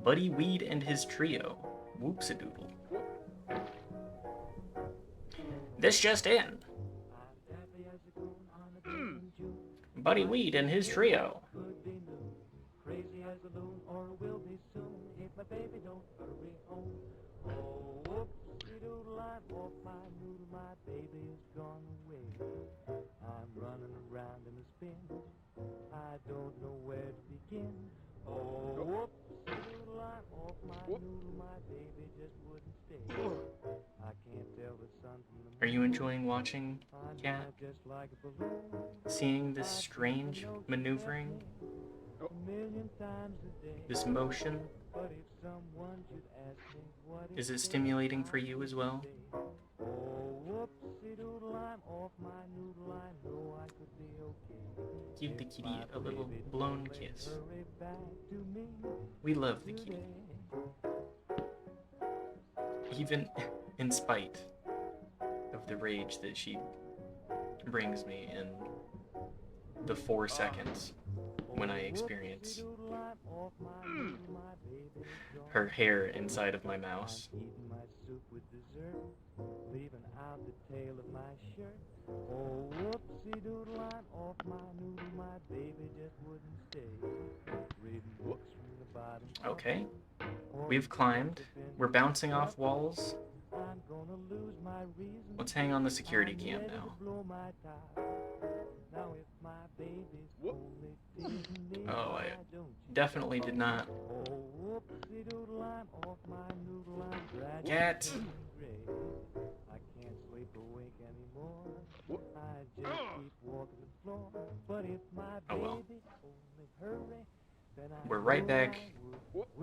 Buddy Weed and his trio. Whoops-a-doodle. This just in. Buddy Weed and his trio. Crazy as a loon, or will be soon if my baby don't hurry home. Oh, whoopsie-doodle, I'm off my noodle, my baby is gone away. I'm running around in a spin, I don't know where to begin. Oh, whoopsie-doodle, I'm off my noodle, my baby just wouldn't stay. I can't tell the sun from the moon. Are you enjoying watching, Cat? Just like a balloon. Seeing this strange maneuvering? This motion? Is it stimulating for you as well? Give the kitty a little blown kiss. We love the kitty. Even in spite of the rage that she brings me in the 4 seconds when I experience her hair inside of my mouse. Okay, we've climbed. We're bouncing off walls. Let's hang on the security cam now. Oh, I definitely did not. Cat! Oh well. We're right back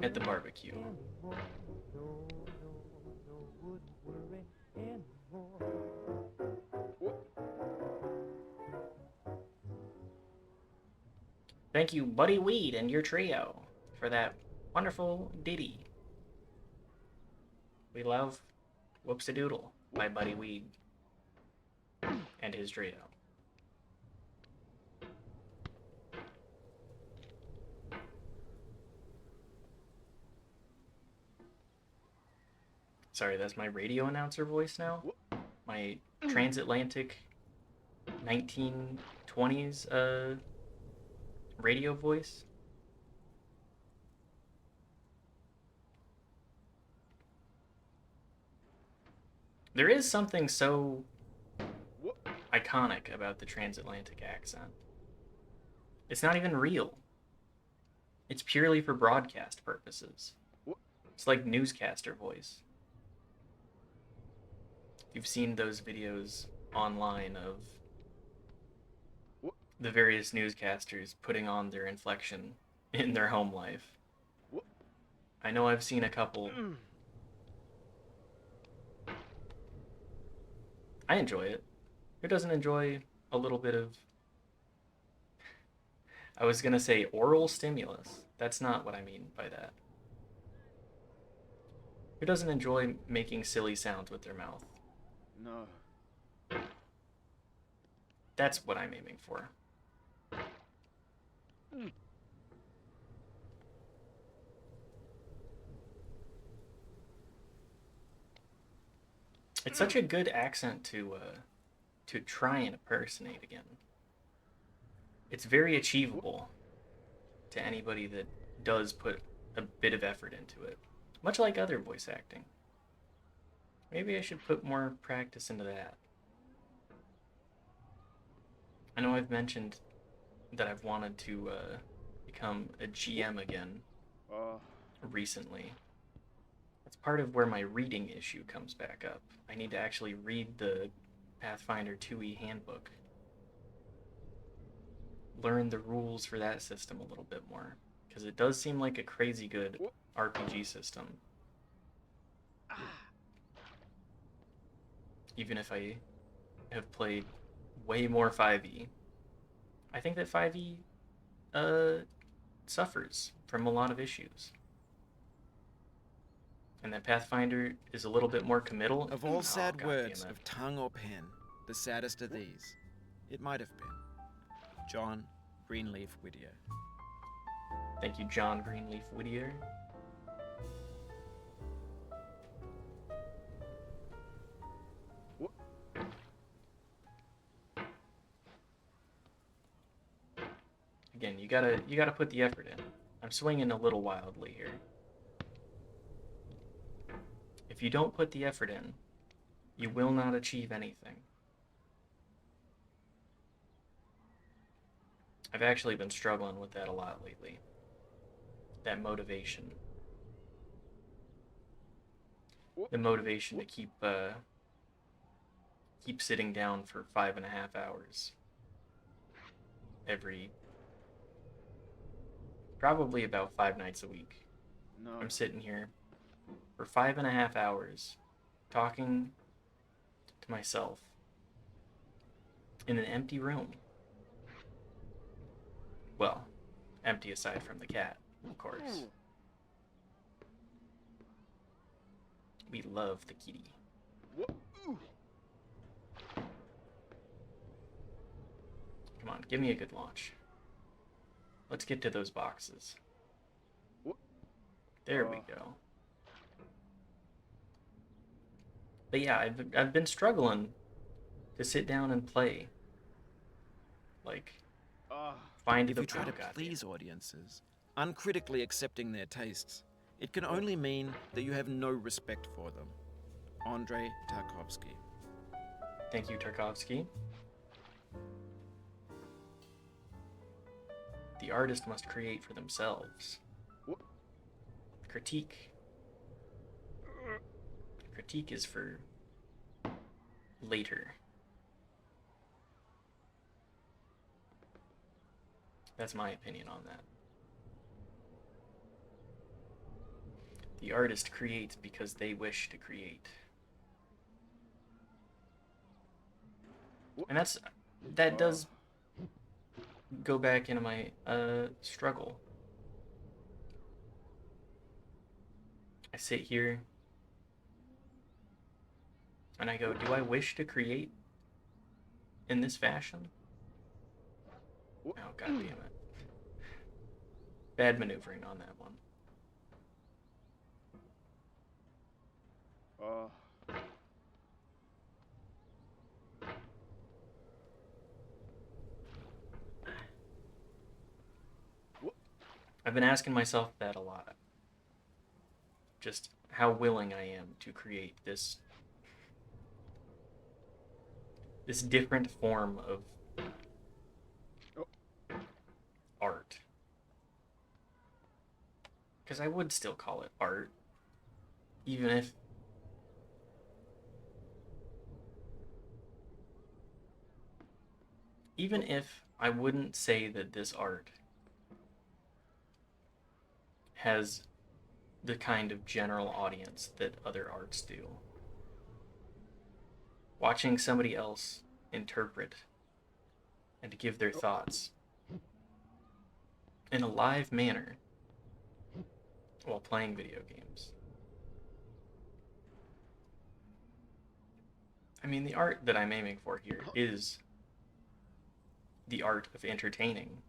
at the barbecue. Thank you, Buddy Weed and your trio, for that wonderful ditty. We love Whoops-a-Doodle by Buddy Weed and his trio. Sorry, that's my radio announcer voice now. My transatlantic 1920s radio voice. There is something so iconic about the transatlantic accent. It's not even real. It's purely for broadcast purposes. It's like newscaster voice. You've seen those videos online of the various newscasters putting on their inflection in their home life. I know I've seen a couple. I enjoy it. Who doesn't enjoy a little bit of... I was gonna say oral stimulus. That's not what I mean by that. Who doesn't enjoy making silly sounds with their mouth? No. That's what I'm aiming for. It's such a good accent to try and impersonate again. It's very achievable to anybody that does put a bit of effort into it, much like other voice acting. Maybe I should put more practice into that. I know I've mentioned that I've wanted to become a GM again recently. That's part of where my reading issue comes back up. I need to actually read the Pathfinder 2e handbook. Learn the rules for that system a little bit more, because it does seem like a crazy good RPG system. Even if I have played way more 5e, I think that 5e suffers from a lot of issues. And that Pathfinder is a little bit more committal. Of all sad words of tongue or pen, the saddest are these. It might have been. John Greenleaf Whittier. Thank you, John Greenleaf Whittier. Again, you gotta put the effort in. I'm swinging a little wildly here. If you don't put the effort in, you will not achieve anything. I've actually been struggling with that a lot lately. That motivation. The motivation to keep sitting down for 5.5 hours every, probably about 5 nights a week. No. I'm sitting here for 5.5 hours talking to myself in an empty room. Well, empty aside from the cat, of course. We love the kitty. Come on, give me a good launch. Let's get to those boxes. There we go. But yeah, I've been struggling to sit down and play. Like, find If the you try to goddamn- please audiences, uncritically accepting their tastes, it can only mean that you have no respect for them. Andrei Tarkovsky. Thank you, Tarkovsky. The artist must create for themselves. Critique is for later. That's my opinion on that. The artist creates because they wish to create. And that does go back into my struggle. I sit here and I go, do I wish to create in this fashion? Oh, god damn it. Bad maneuvering on that one. I've been asking myself that a lot. Just how willing I am to create this different form of art. Because I would still call it art, even if I wouldn't say that this art has the kind of general audience that other arts do. Watching somebody else interpret and to give their thoughts in a live manner while playing video games. I mean, the art that I'm aiming for here is the art of entertaining.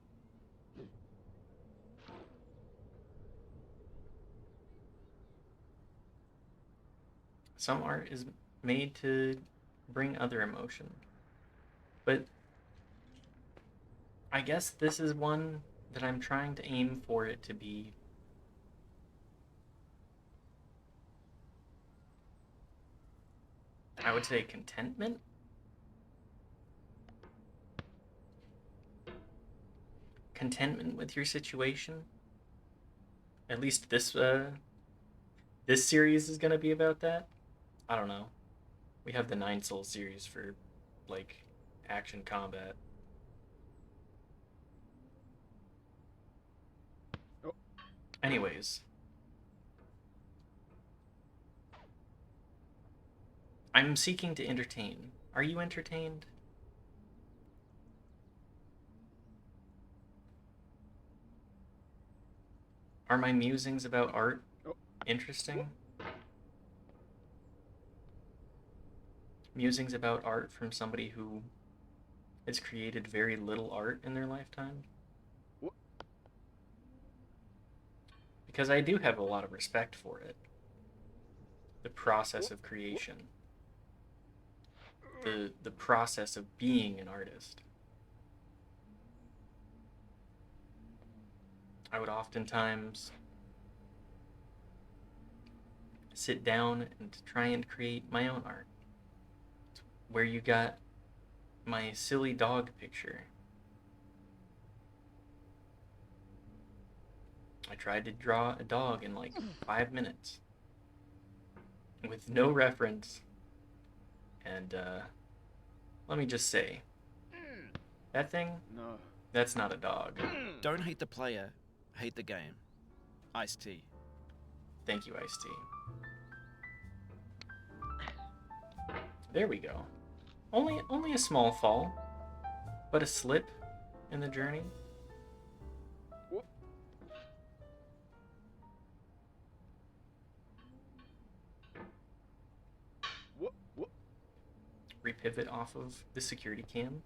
Some art is made to bring other emotion. But I guess this is one that I'm trying to aim for it to be I would say contentment. Contentment with your situation. At least this series is gonna be about that. I don't know. We have the 9 Soul series for like action combat. Anyways, I'm seeking to entertain. Are you entertained? Are my musings about art interesting? Musings about art from somebody who has created very little art in their lifetime? Because I do have a lot of respect for it. The process of creation. The process of being an artist. I would oftentimes sit down and try and create my own art. Where you got my silly dog picture. I tried to draw a dog in like 5 minutes with no reference. And let me just say, that thing, No. that's not a dog. Don't hate the player, hate the game. Ice-T. Thank you, Ice-T. There we go. Only a small fall, but a slip in the journey. Whoop. Whoop, whoop. Repivot off of the security cam.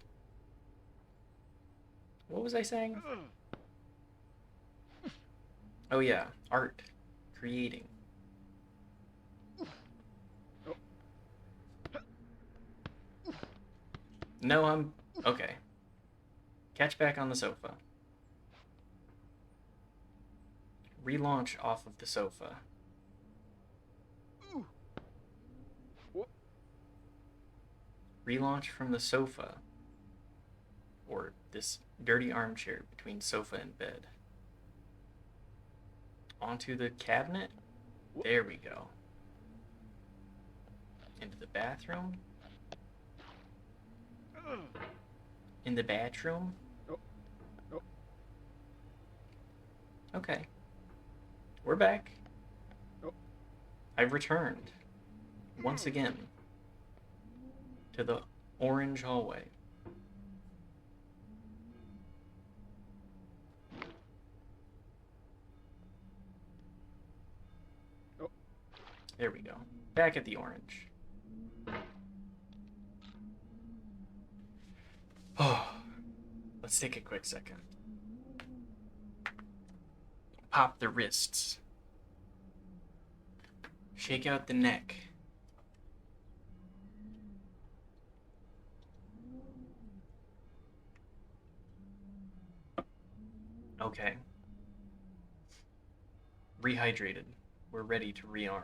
What was I saying? Oh yeah, art. Creating. No, I'm... Okay. Catch back on the sofa. Relaunch off of the sofa. Relaunch from the sofa. Or this dirty armchair between sofa and bed. Onto the cabinet. There we go. Into the bathroom. In the bathroom. Nope. Okay. We're back. Nope. I've returned. Once again. To the orange hallway. Nope. There we go. Back at the orange. Oh, let's take a quick second. Pop the wrists. Shake out the neck. Okay. Rehydrated. We're ready to rearm.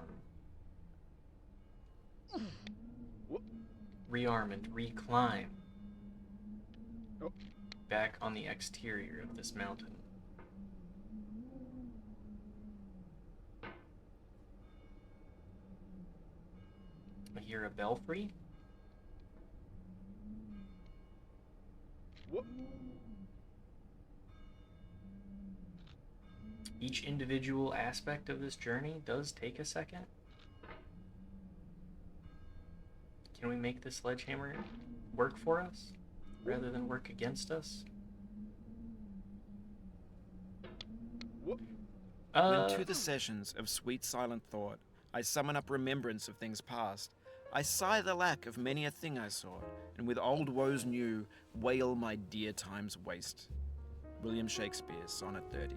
Rearm and reclimb. Back on the exterior of this mountain. I hear a belfry. Each individual aspect of this journey does take a second. Can we make the sledgehammer work for us rather than work against us? When to the sessions of sweet silent thought I summon up remembrance of things past, I sigh the lack of many a thing I sought, and with old woes new wail my dear time's waste. William Shakespeare, Sonnet 30.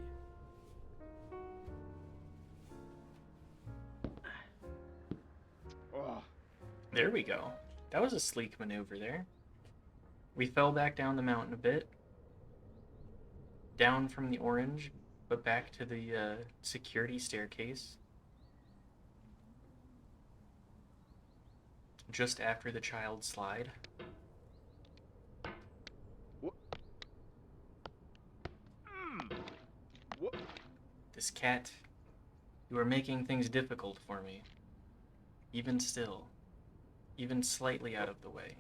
There we go. That was a sleek maneuver there. We fell back down the mountain a bit. Down from the orange, but back to the security staircase. Just after the child slide. This cat, you are making things difficult for me. Even still. Even slightly out of the way.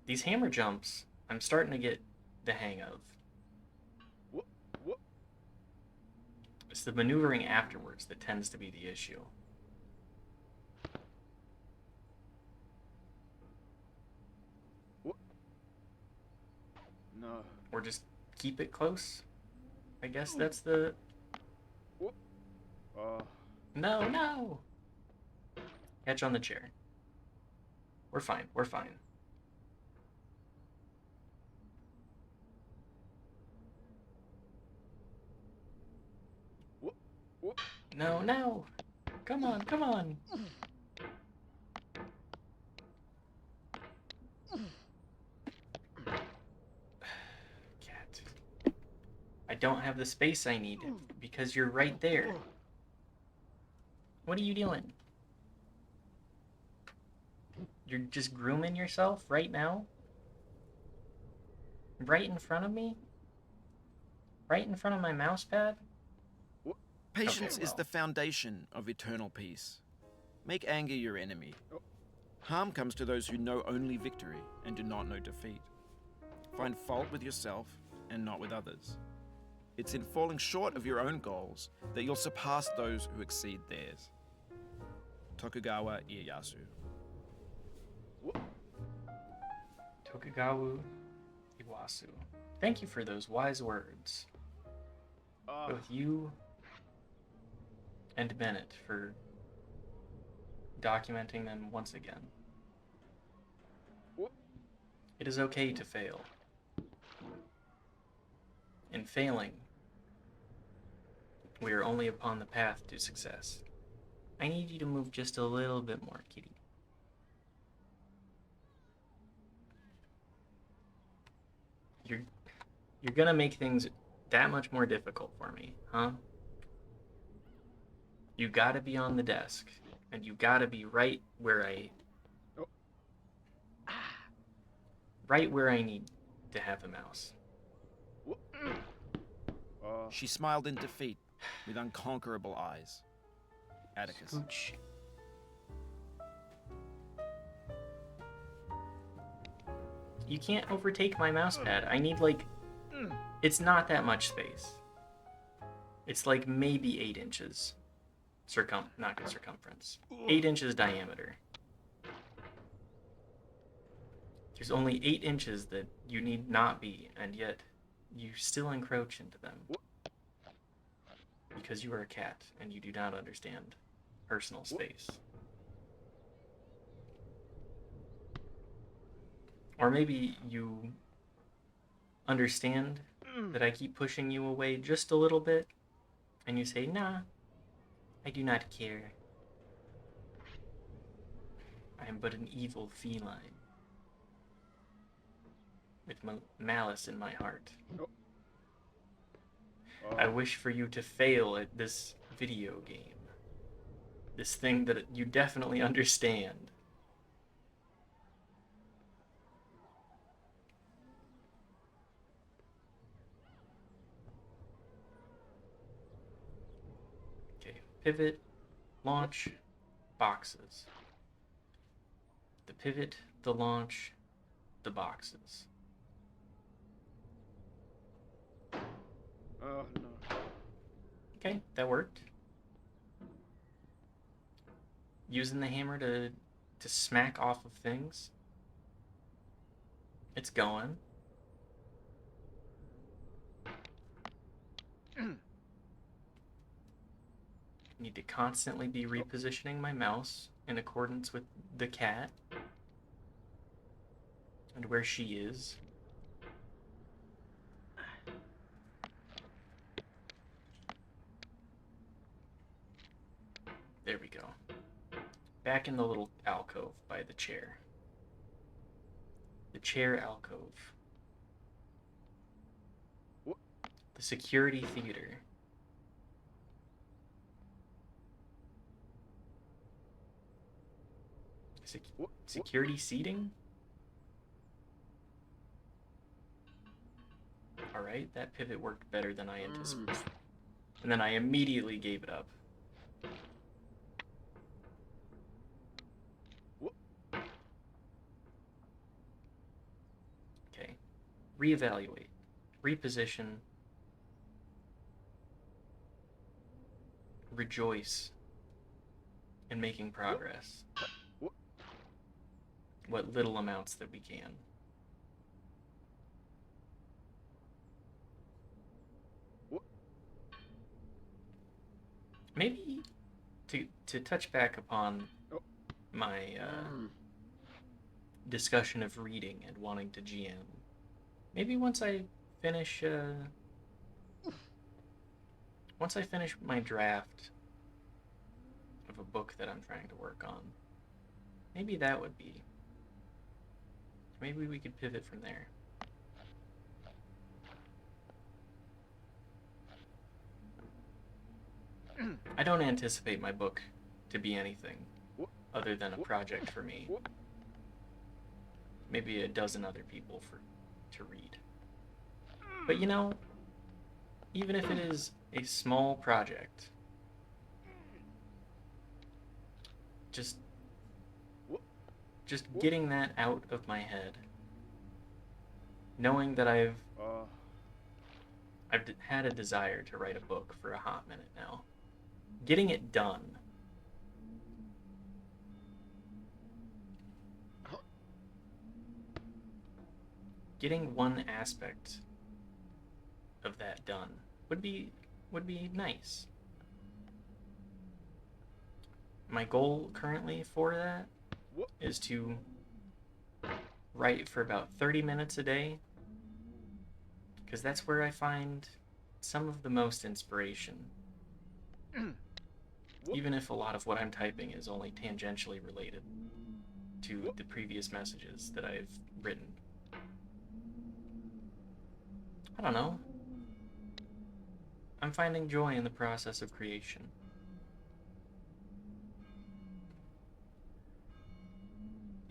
These hammer jumps, I'm starting to get the hang of. It's the maneuvering afterwards that tends to be the issue. No. Or just keep it close. I guess that's the... No, no! Catch on the chair. We're fine, we're fine. No, no! Come on, come on! don't have the space I need because you're right there. What are you doing? You're just grooming yourself right now? Right in front of me? Right in front of my mouse pad? Patience Okay, is well. the foundation of eternal peace. Make anger your enemy. Harm comes to those who know only victory and do not know defeat. Find fault with yourself and not with others. It's in falling short of your own goals that you'll surpass those who exceed theirs. Tokugawa Ieyasu. Tokugawa Iwasu. Thank you for those wise words. Both you and Bennett for documenting them once again. It is okay to fail. In failing, we are only upon the path to success. I need you to move just a little bit more, kitty. You're gonna make things that much more difficult for me, huh? You gotta be on the desk, and you gotta be right where I need to have the mouse. She smiled in defeat with unconquerable eyes. Atticus. Scooch. You can't overtake my mouse pad. I need it's not that much space. It's like maybe 8 inches. Not circumference. 8 inches diameter. There's only 8 inches that you need not be, and yet you still encroach into them. Because you are a cat, and you do not understand personal space. Or maybe you understand that I keep pushing you away just a little bit, and you say, nah, I do not care. I am but an evil feline with malice in my heart. I wish for you to fail at this video game. This thing that you definitely understand. Okay, pivot, launch, boxes. The pivot, the launch, the boxes. Oh, no. Okay, that worked. Using the hammer to smack off of things. It's going. Need to constantly be repositioning my mouse in accordance with the cat and where she is. There we go. Back in the little alcove by the chair. The chair alcove. The security theater. Security seating? Alright, that pivot worked better than I anticipated. And then I immediately gave it up. Okay. Reevaluate. Reposition. Rejoice in making progress. What little amounts that we can. Maybe to touch back upon my discussion of reading and wanting to GM. Maybe once I finish my draft of a book that I'm trying to work on, maybe that would be. Maybe we could pivot from there. I don't anticipate my book to be anything Wha- other than a wha- project for me. wha- Maybe a dozen other people to read. But you know, even if it is a small project, just Wha- just wha- getting that out of my head, knowing that I've had a desire to write a book for a hot minute now. Getting it done. Getting one aspect of that done would be nice. My goal currently for that Wha- is to write for about 30 minutes a day, because that's where I find some of the most inspiration. Wha- Even if a lot of what I'm typing is only tangentially related to the previous messages that I've written. I don't know. I'm finding joy in the process of creation.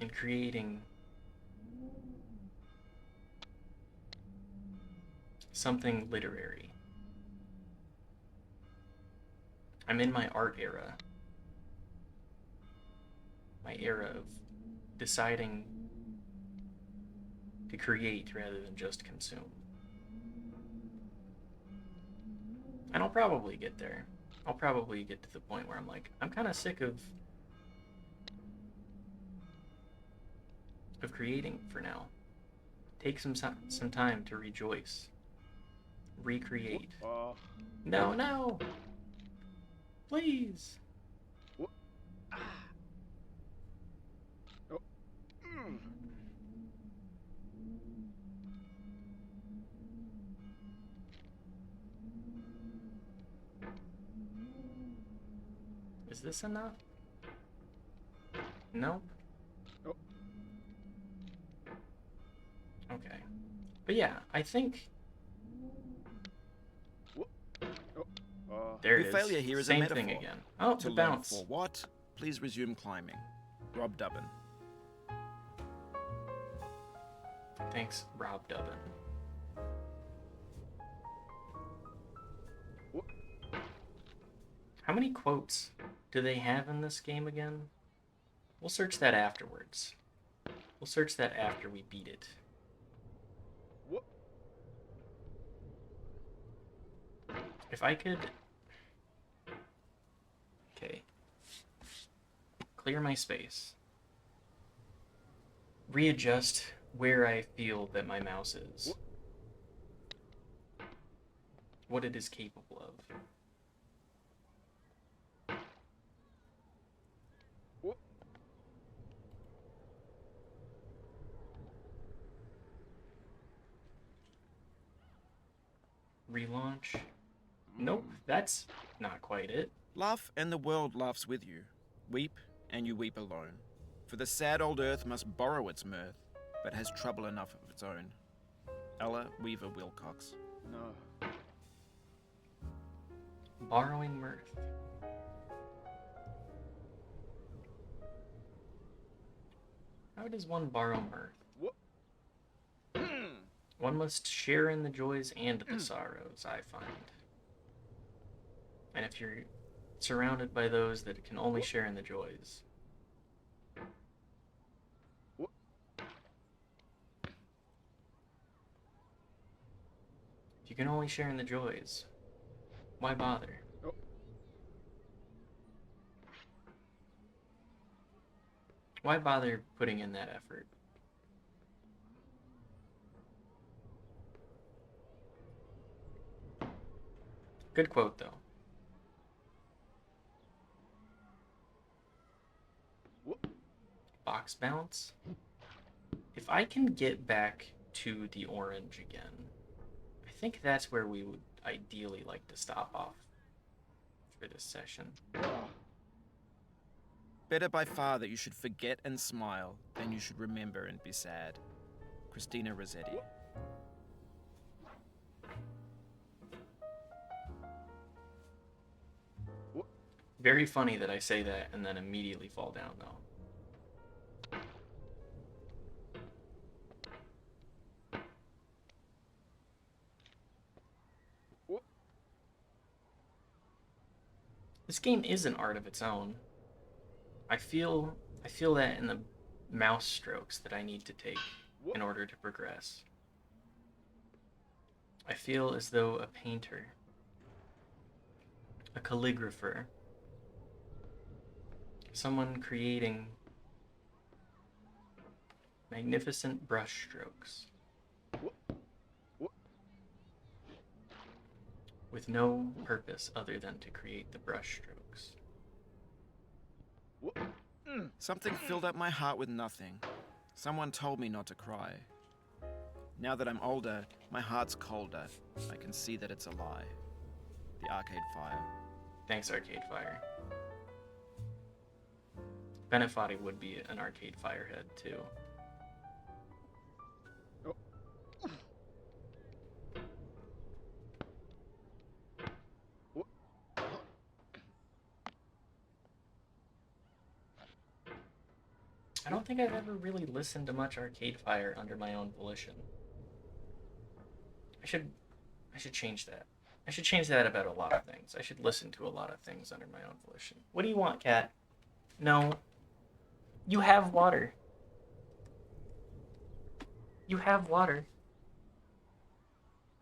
In creating something literary. I'm in my art era. My era of deciding to create rather than just consume. And I'll probably get there. I'll probably get to the point where I'm like, I'm kind of sick of creating for now. Take some time to rejoice. Recreate. No, no! Please! Is this enough? Nope. Nope. Okay. But yeah, I think there Your it is. failure here is a Same metaphor. thing again. Oh, To the learn bounce. for what? Please resume climbing. Rob Dubbin. Thanks, Rob Dubbin. How many quotes do they have in this game again? We'll search that afterwards. We'll search that after we beat it. If I could... Okay. Clear my space. Readjust where I feel that my mouse is. What it is capable of. Relaunch. Nope, that's not quite it. Laugh and the world laughs with you. Weep and you weep alone. For the sad old earth must borrow its mirth, but has trouble enough of its own. Ella Weaver Wilcox. No. Borrowing mirth. How does one borrow mirth? One must share in the joys and the sorrows, I find. And if you're surrounded by those that can only share in the joys, if you can only share in the joys, why bother? Why bother putting in that effort? Good quote, though. Box bounce. If I can get back to the orange again, I think that's where we would ideally like to stop off for this session. Better by far that you should forget and smile than you should remember and be sad. Christina Rossetti. Very funny that I say that and then immediately fall down, though. Whoop. This game is an art of its own. I feel that in the mouse strokes that I need to take Whoop. in order to progress. I feel as though a painter, a calligrapher, someone creating magnificent brush strokes Whoop. Whoop. with no purpose other than to create the brush strokes. Whoop. Something filled up my heart with nothing. Someone told me not to cry. Now that I'm older, my heart's colder. I can see that it's a lie. The Arcade Fire. Thanks, Arcade Fire. Bennett Foddy would be an Arcade Firehead, too. Oh. Whoop. I don't think I've ever really listened to much Arcade Fire under my own volition. I should change that. I should change that about a lot of things. I should listen to a lot of things under my own volition. What do you want, cat? No. You have water. You have water.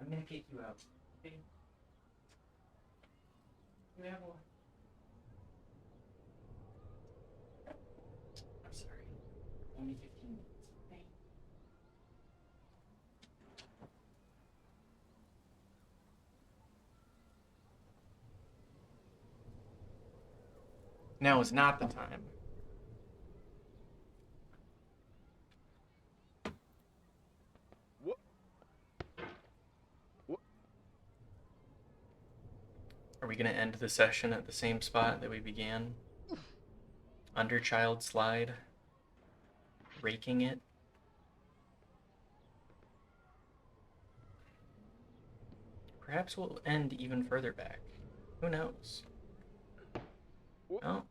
I'm gonna kick you out. Okay? You have water. I'm sorry. Only 15 minutes. Okay? Now is not the time. Whoop. Whoop. Are we going to end the session at the same spot that we began? Under child slide? Raking it? Perhaps we'll end even further back. Who knows? Whoop. Oh,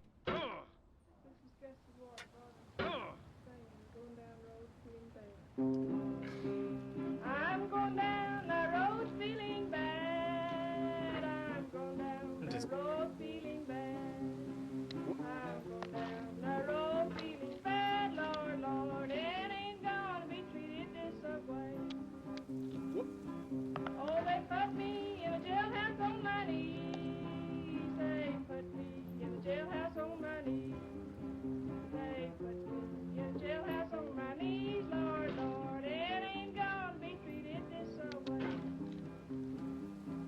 I'm going down the road feeling bad. I'm going down Just- the road feeling bad. I'm going down the road feeling bad, Lord, Lord. It ain't gonna be treated this way. Oh, they put me in a jailhouse on my knees. They put me in a jailhouse on my knees. They put me in a jailhouse on my knees, Lord, Lord. It ain't gonna be treated this way.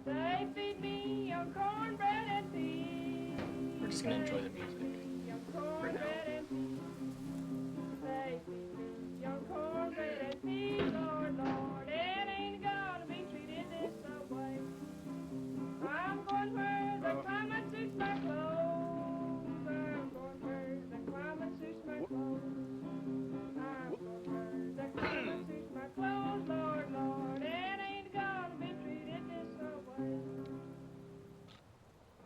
They feed me on cornbread and peas. we're just going to enjoy the music. Cornbread and peas. They feed me on cornbread and peas, Lord, Lord. It ain't gonna be treated this way. I'm going where the climate suits my clothes. I'm going where the climate suits my clothes. I'm going where the climate suits my clothes, Lord, Lord. It ain't gonna be treated this way.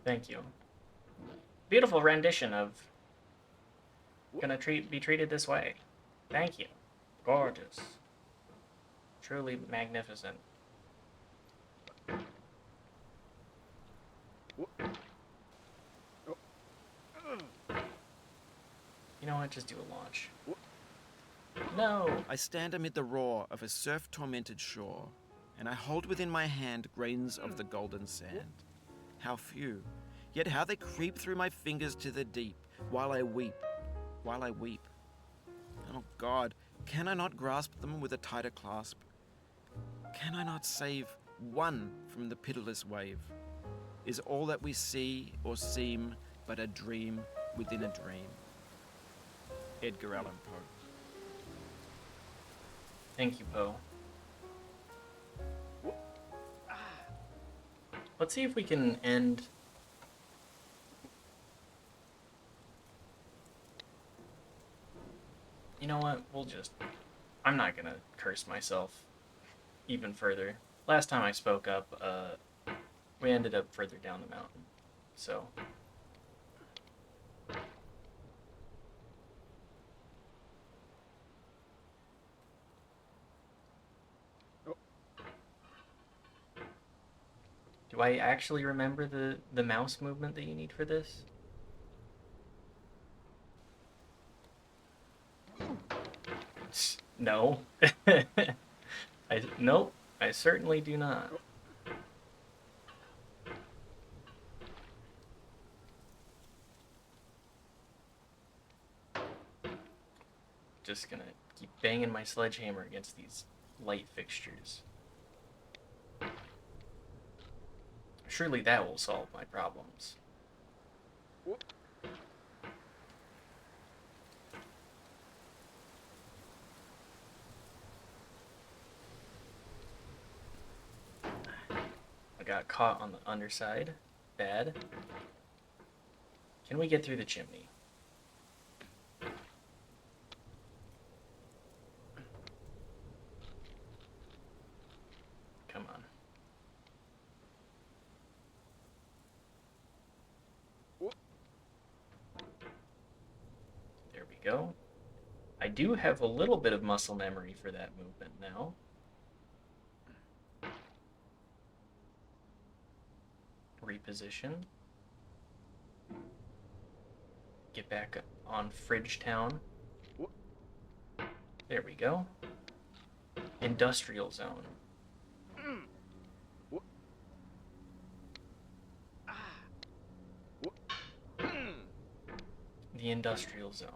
Thank you. Beautiful rendition of Gonna be treated this way. Thank you. Gorgeous. Truly magnificent. You know what? Just do a launch. No! I stand amid the roar of a surf-tormented shore, and I hold within my hand grains of the golden sand. How few, yet how they creep through my fingers to the deep, while I weep. Oh God, can I not grasp them with a tighter clasp? Can I not save one from the pitiless wave? Is all that we see or seem but a dream within a dream? Edgar Allan Poe. Thank you, Poe. Let's see if we can end. You know what? I'm not gonna curse myself even further. Last time I spoke up, we ended up further down the mountain. So, Do I actually remember the mouse movement that you need for this? No. Nope, I certainly do not. Just gonna keep banging my sledgehammer against these light fixtures. Surely that will solve my problems. Whoop. I got caught on the underside. Bad. Can we get through the chimney? Come on. Whoop. There we go. I do have a little bit of muscle memory for that movement now. Reposition. Get back on Fridge Town. Whoop. There we go. Industrial zone. Whoop. Ah. Whoop. The industrial zone.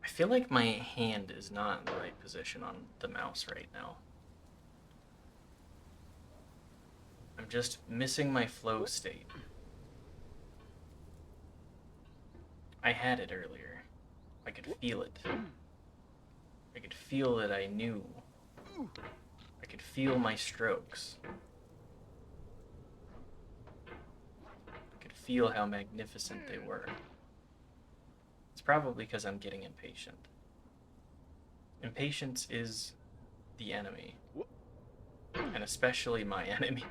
I feel like my hand is not in the right position on the mouse right now. I'm just missing my flow state. I had it earlier. I could feel it. I could feel that I knew. I could feel my strokes. I could feel how magnificent they were. It's probably because I'm getting impatient. Impatience is the enemy. And especially my enemy.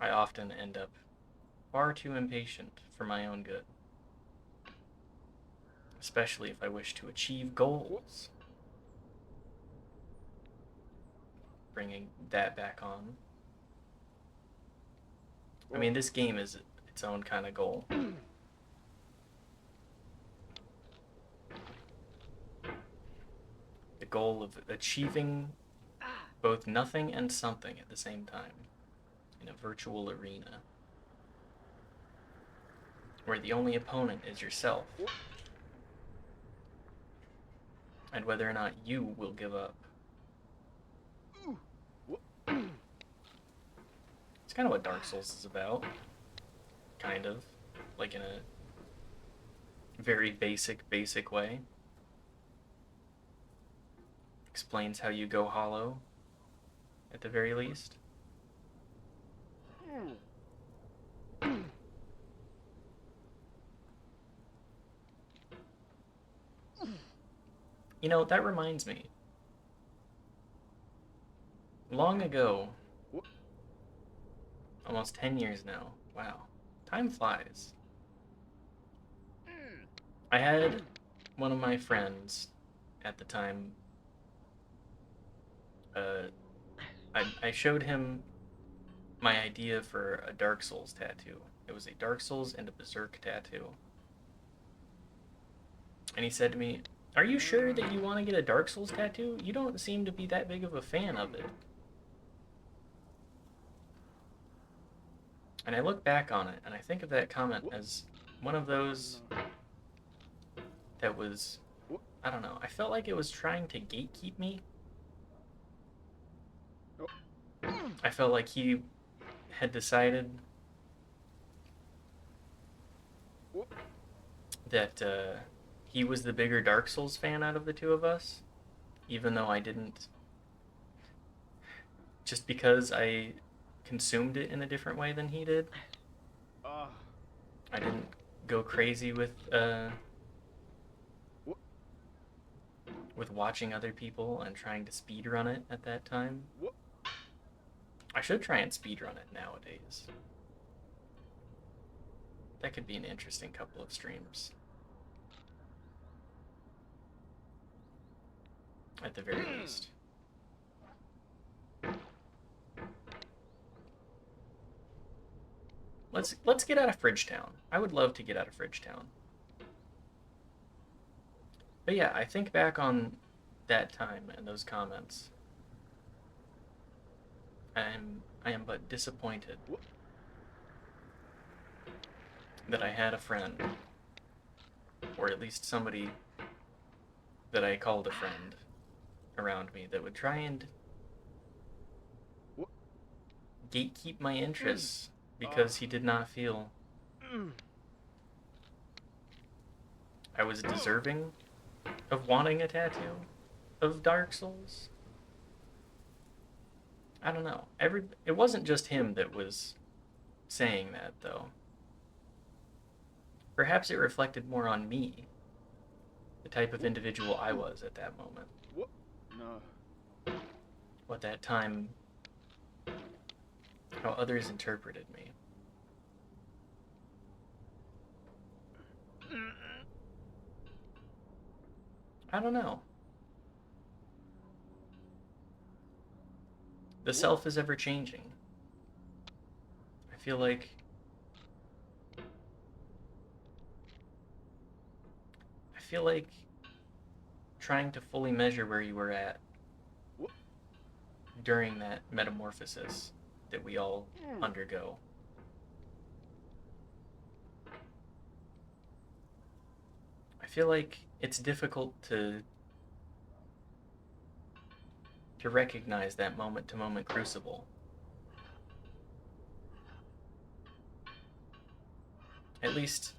I often end up far too impatient for my own good. Especially if I wish to achieve goals. Bringing that back on. I mean, this game is its own kind of goal. The goal of achieving both nothing and something at the same time in a virtual arena where the only opponent is yourself and whether or not you will give up. It's kind of what Dark Souls is about. Kind of. Like in a very basic way. Explains how you go hollow, at the very least. You know, that reminds me. Long ago, almost 10 years now, wow, time flies. I had one of my friends at the time. I showed him my idea for a Dark Souls tattoo. It was a Dark Souls and a Berserk tattoo. And he said to me, "Are you sure that you want to get a Dark Souls tattoo? You don't seem to be that big of a fan of it." And I look back on it, and I think of that comment as one of those that was, I don't know, I felt like it was trying to gatekeep me. I felt like he had decided that he was the bigger Dark Souls fan out of the two of us, even though I didn't. Just because I consumed it in a different way than he did. I didn't go crazy with watching other people and trying to speedrun it at that time. I should try and speedrun it nowadays. That could be an interesting couple of streams. At the very least. Let's get out of Fridgetown. I would love to get out of Fridgetown. But yeah, I think back on that time and those comments. I am but disappointed that I had a friend, or at least somebody that I called a friend around me that would try and gatekeep my interests because he did not feel I was deserving of wanting a tattoo of Dark Souls. I don't know. It wasn't just him that was saying that, though. Perhaps it reflected more on me, the type of individual I was at that moment. No. What that time, how others interpreted me. I don't know. The self is ever changing. I feel like trying to fully measure where you were at during that metamorphosis that we all undergo. I feel like it's difficult to recognize that moment-to-moment crucible. At least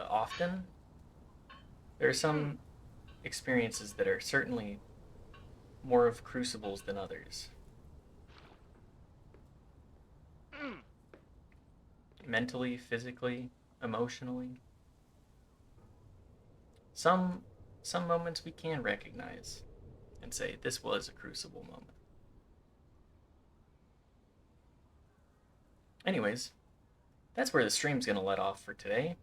often. There are some experiences that are certainly more of crucibles than others. Mentally, physically, emotionally. Some moments we can recognize and say, this was a crucible moment. Anyways, that's where the stream's gonna let off for today.